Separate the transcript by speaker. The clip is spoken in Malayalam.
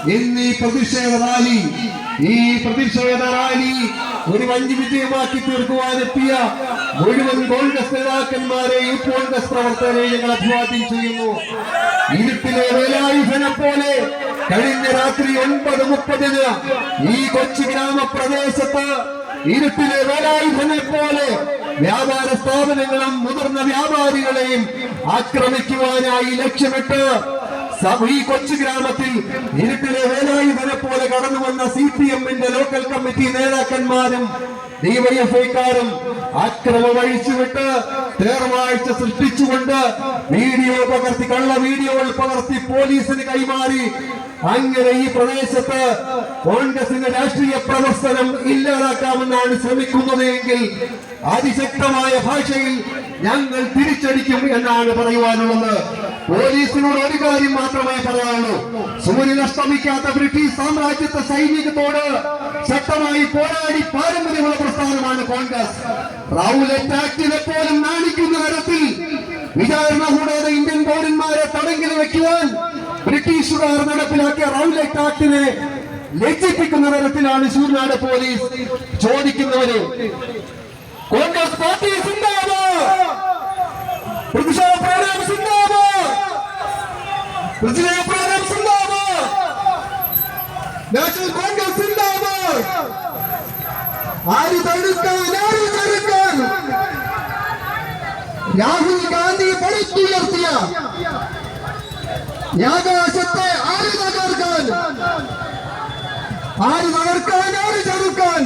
Speaker 1: ഇന്ന് ഈ പ്രതിഷേധ റാലി ഒരു വഞ്ചി വിജയമാക്കി തീർക്കുവാനെത്തിയ മുഴുവൻ കോൺഗ്രസ് നേതാക്കന്മാരെ യൂത്ത് കോൺഗ്രസ് പ്രവർത്തകരെ ഞങ്ങൾ അഭിവാദ്യം ചെയ്യുന്നു. ഇരുട്ടിലെ വേലായുധനെ പോലെ കഴിഞ്ഞ രാത്രി 9:30 ഈ കൊച്ചു ഗ്രാമപ്രദേശത്ത് ഇരുട്ടിലെ വേലായുധനെ പോലെ വ്യാപാര സ്ഥാപനങ്ങളും മുതിർന്ന വ്യാപാരികളെയും ആക്രമിക്കുവാനായി ലക്ഷ്യമിട്ട് ഈ കൊച്ചു ഗ്രാമത്തിൽ ഇരുട്ടിലെ വേലായുധനെ പോലെ കടന്നു വന്ന CPM-ന്റെ ലോക്കൽ കമ്മിറ്റി നേതാക്കന്മാരും DYFI-ക്കാരും ആക്രമം അഴിച്ചുവിട്ട് തേർവാഴ്ച സൃഷ്ടിച്ചുകൊണ്ട് കള്ള വീഡിയോകൾ പകർത്തി പോലീസിന് കൈമാറി അങ്ങനെ ഈ പ്രദേശത്ത് കോൺഗ്രസിന്റെ രാഷ്ട്രീയ പ്രവർത്തനം ഇല്ലാതാക്കാമെന്നാണ് ശ്രമിക്കുന്നത് എങ്കിൽ അതിശക്തമായ ഭാഷയിൽ ഞങ്ങൾ തിരിച്ചടിക്കും എന്നാണ് പറയുവാനുള്ളത്. പോലീസിനോട് ഒരു കാര്യം മാത്രമേ പറയാനുള്ളൂ. സൂര്യൻ അസ്തമിക്കാത്ത ബ്രിട്ടീഷ് സാമ്രാജ്യത്തെ സൈനികത്തോട് ശക്തമായി പോരാടി പാരമ്പര്യമുള്ള പ്രസ്ഥാനമാണ് കോൺഗ്രസ്. റൗലറ്റ് ആക്ടിനെ പോലും നാണിക്കുന്ന തരത്തിൽ വിചാരണ കൂടാതെ ഇന്ത്യൻ പൗരന്മാരെ തടങ്കിൽ വെക്കുവാൻ ബ്രിട്ടീഷുകാർ നടപ്പിലാക്കിയ റൗലറ്റ് ആക്ടിനെ ലജ്ജിപ്പിക്കുന്ന തരത്തിലാണ് ശൂർനാട് പോലീസ് ചോദിക്കുന്നവര്. കോൺഗ്രസ് പാർട്ടി സിന്ദാബാദ്, പ്രതിഷേധ പ്രകടനം സിന്ദാബാദ്, പ്രതിഷേധ പ്രകടനം സിന്ദാബാദ്, നാഷണൽ കോൺഗ്രസ് സിന്ദാബാദ്. ആര് തടുക്കാൻ, ആര് ചെറുക്കാൻ? രാഹുൽ ഗാന്ധി പടുത്തുയർത്തിയ ആകാശത്തെ ആര് തകർക്കാൻ, ആര് തകർക്കാൻ, ആര് ചെറുക്കാൻ?